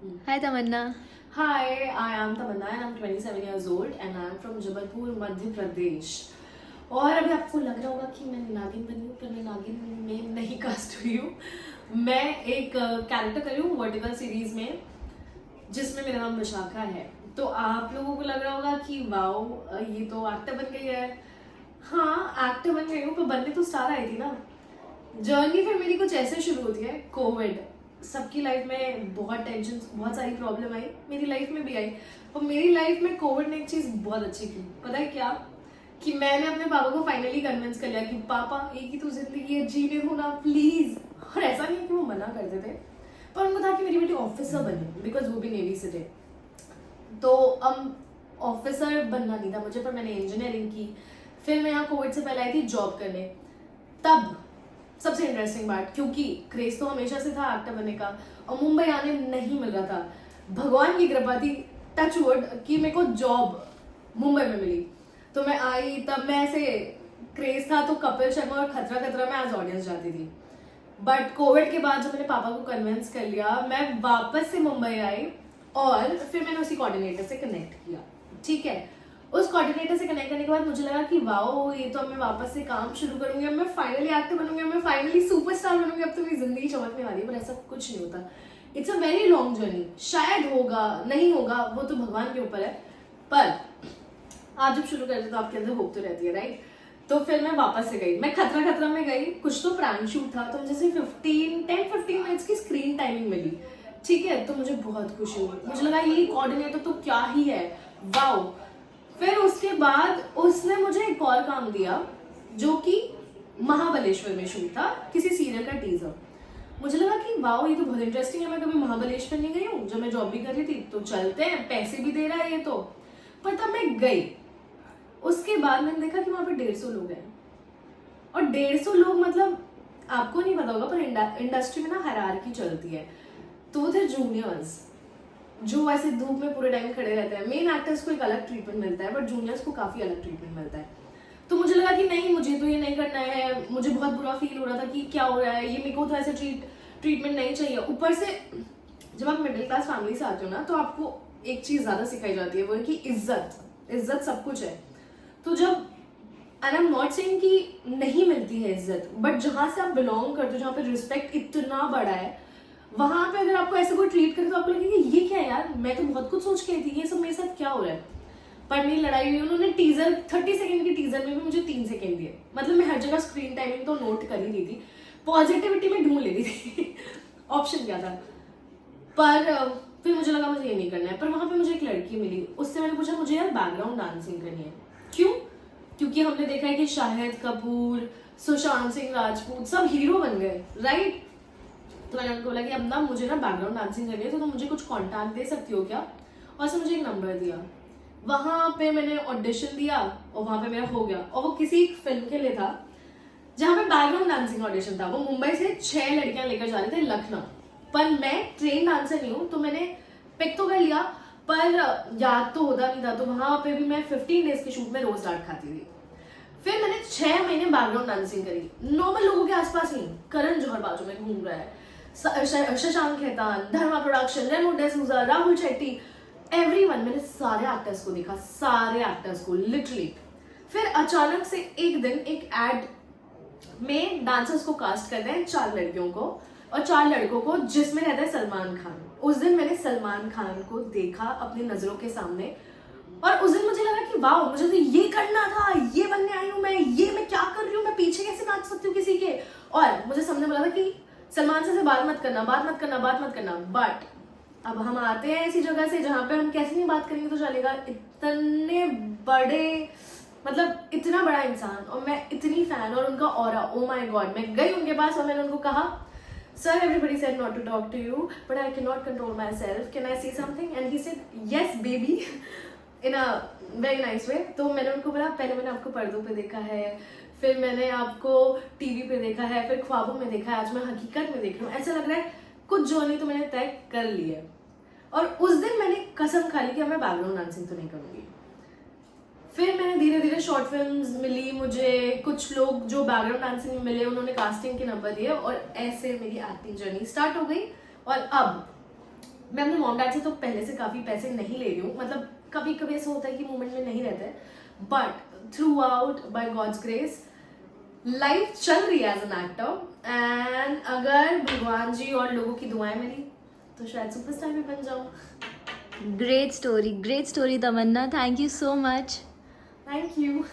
Hi Tamanna. Hi, I am Tamanna and I'm 27 years old and I am from Jabalpur, Madhya Pradesh. और अभी आपको लग रहा होगा कि मैं नागिन बनी हूँ, पर मैं नागिन में नहीं कास्ट हुई हूँ। मैं एक कैरेक्टर कर रही हूँ वर्टिकल सीरीज में, जिसमें मेरा नाम विशाखा है। तो आप लोगों को लग रहा होगा कि वाओ, ये तो एक्टर बन गई है। हाँ, एक्टर बन गई हूँ, पर बनने तो स्टार आई थी ना। जर्नी फिर मेरी कुछ ऐसे शुरू होती है। कोविड, सबकी लाइफ में बहुत टेंशन, बहुत सारी प्रॉब्लम आई, मेरी लाइफ में भी आई। और मेरी लाइफ में कोविड ने एक चीज बहुत अच्छी की, पता है क्या? कि मैंने अपने पापा को फाइनली कन्विंस कर लिया कि पापा, एक ही तो जिंदगी है, जीने दो ना प्लीज। और ऐसा नहीं कि वो मना करते थे, पर उनको था कि मेरी बेटी ऑफिसर बने, बिकॉज वो भी नेवी से थे। तो ऑफिसर बनना नहीं था मुझे, पर मैंने इंजीनियरिंग की। फिर मैं यहाँ कोविड से पहले आई थी जॉब करने। तब सबसे इंटरेस्टिंग बात, क्योंकि क्रेज तो हमेशा से था एक्टर बनने का, और मुंबई आने नहीं मिल रहा था। भगवान की कृपा थी, टच वुड, कि मेरे को जॉब मुंबई में मिली। तो मैं आई, तब मैं ऐसे क्रेज था तो कपिल शर्मा और खतरा खतरा में एज ऑडियंस जाती थी। बट कोविड के बाद जब मैंने पापा को कन्विंस कर लिया, मैं वापस से मुंबई आई और फिर मैंने उसी कोऑर्डिनेटर से कनेक्ट किया। ठीक है, उस कोऑर्डिनेटर से कनेक्ट करने के बाद मुझे लगा कि वाओ, ये तो अब मैं वापस से काम शुरू करूंगी, अब मैं फाइनली एक्टर बनूंगी, अब मैं फाइनली सुपरस्टार बनूंगी, अब तो मेरी जिंदगी चमकने वाली है। पर ऐसा कुछ नहीं होता। It's a very long journey. शायद होगा, नहीं होगा, वो तो भगवान के ऊपर है। पर आप जब शुरू करते तो आपके अंदर होप तो रहती है, राइट? तो फिर मैं वापस से गई, मैं खतरा खतरा में गई। कुछ तो प्रैंक शूट था, तो मुझे सिर्फ 10-15 मिनट्स की स्क्रीन टाइमिंग मिली। ठीक है, तो मुझे बहुत खुशी हुई। मुझे लगा ये कोऑर्डिनेटर तो क्या ही है, वाओ। फिर उसके बाद उसने मुझे एक और काम दिया, जो कि महाबलेश्वर में शूट था, किसी सीरियल का टीजर। मुझे लगा कि वाओ, ये तो बहुत इंटरेस्टिंग है, मैं कभी महाबलेश्वर नहीं गई हूँ। जब मैं जॉब भी कर रही थी, तो चलते हैं, पैसे भी दे रहा है ये तो। पर तब मैं गई। उसके बाद मैंने देखा कि वहां पे 150 लोग हैं। और 150 लोग, मतलब आपको नहीं पता होगा, पर इंडस्ट्री में ना हायरार्की चलती है। तो वो थे जूनियर्स, जो ऐसे धूप में पूरे टाइम खड़े रहते हैं। मेन एक्टर्स को एक अलग ट्रीटमेंट मिलता है, बट जूनियर्स को काफी अलग ट्रीटमेंट मिलता है। तो मुझे लगा कि नहीं, मुझे तो ये नहीं करना है। मुझे बहुत बुरा फील हो रहा था कि क्या हो रहा है, ये मेरे को तो ऐसे ट्रीटमेंट नहीं चाहिए। ऊपर से जब आप मिडिल क्लास फैमिली से आते हो ना, तो आपको एक चीज ज्यादा सिखाई जाती है, वो है कि इज्जत। इज्जत सब कुछ है। तो जब, and I am not saying कि नहीं मिलती है इज्जत, बट जहां से आप बिलोंग करते हो, जहाँ पे रिस्पेक्ट इतना बड़ा है, वहां पे अगर आपको ऐसे कोई ट्रीट करे तो आपको लगेगा ये क्या है यार, मैं तो बहुत कुछ सोच के आई थी, ये सब मेरे साथ क्या हो रहा है। पर मेरी लड़ाई हुई, उन्होंने टीजर 30 सेकंड की टीजर में भी मुझे 3 सेकंड दिए। मतलब मैं हर जगह स्क्रीन टाइमिंग तो नोट कर ही रही थी, पॉजिटिविटी में ढूंढ लेती थी ऑप्शन क्या था। पर फिर मुझे लगा मुझे ये नहीं करना है। पर वहां पे मुझे एक लड़की मिली, उससे मैंने पूछा मुझे यार बैकग्राउंड डांसिंग करनी है। क्यों? क्योंकि हमने देखा है कि शाहिद कपूर, सुशांत सिंह राजपूत सब हीरो बन गए, राइट? तो मैंने उनको बोला कि अब ना मुझे ना बैकग्राउंड डांसिंग करनी है, तो तुम मुझे कुछ कॉन्टैक्ट दे सकती हो क्या? और उसने मुझे एक नंबर दिया। वहां पे मैंने ऑडिशन दिया और वहां पे मेरा हो गया। और वो किसी फिल्म के लिए था, जहां पे बैकग्राउंड डांसिंग ऑडिशन था। वो मुंबई से 6 लड़कियां लेकर जा रहे थे लखनऊ। पर मैं ट्रेन डांसर नहीं हूँ, तो मैंने पिक तो कर लिया, पर याद तो होता नहीं था। तो वहां पे भी मैं 15 डेज के शूट में रोज डांट खाती थी। फिर मैंने 6 महीने बैकग्राउंड डांसिंग करी, नॉर्मल लोगों के आसपास नहीं। करण जौहर बाजू में घूम रहा है, शशांक खेतान, धर्मा प्रोडक्शन, रेमो डेसूजा, राहुल शेट्टी, एवरीवन। मैंने सारे एक्टर्स को देखा, सारे एक्टर्स को लिटरली। फिर अचानक से एक दिन एक एड में डांसर्स को कास्ट करते हैं, 4 लड़कियों को और 4 लड़कों को, जिसमें रहता है सलमान खान। उस दिन मैंने सलमान खान को देखा अपनी नजरों के सामने, और उस दिन मुझे लगा कि वाह, मुझे तो ये करना था, ये बनने आई हूँ मैं, ये मैं क्या कर रही हूँ, मैं पीछे कैसे नाच सकती हूँ किसी के। और मुझे समझने बोला था कि सलमान से बात मत करना, बात मत करना, बात मत करना। बट अब हम आते हैं ऐसी जगह से जहां पे हम कैसे नहीं बात करेंगे तो चलेगा। इतने बड़े, मतलब इतना बड़ा इंसान, और मैं इतनी फैन, और उनका ऑरा, ओ माय गॉड। मैं गई उनके पास और मैंने उनको कहा, Sir, everybody said not to talk to you, but I cannot control myself. Can I say something? And he said, yes, baby, in a very nice way. तो मैंने उनको बोला, पहले मैंने आपको पर्दों पे देखा है, फिर मैंने आपको टीवी पे देखा है, फिर ख्वाबों में देखा है, आज मैं हकीकत में देख रहा हूँ। ऐसा लग रहा है कुछ जर्नी तो मैंने तय कर ली है। और उस दिन मैंने कसम खा ली कि मैं बैकग्राउंड डांसिंग तो नहीं करूँगी। फिर मैंने धीरे धीरे शॉर्ट फिल्म्स मिली मुझे, कुछ लोग जो बैकग्राउंड डांसिंग में मिले, उन्होंने कास्टिंग के नंबर दिए, और ऐसे मेरी एक्टिंग जर्नी स्टार्ट हो गई। और अब मैं अपने मॉम डैड से तो पहले से काफ़ी पैसे नहीं ले रही हूँ, मतलब कभी कभी ऐसा होता है कि मोमेंट में नहीं रहते, but throughout by God's grace life चल रही है एज एन एक्टर, एंड अगर भगवान जी और लोगों की दुआएं मिली तो शायद सुपरस्टार भी बन जाऊँ. Great story Tamanna, thank you so much. Thank you.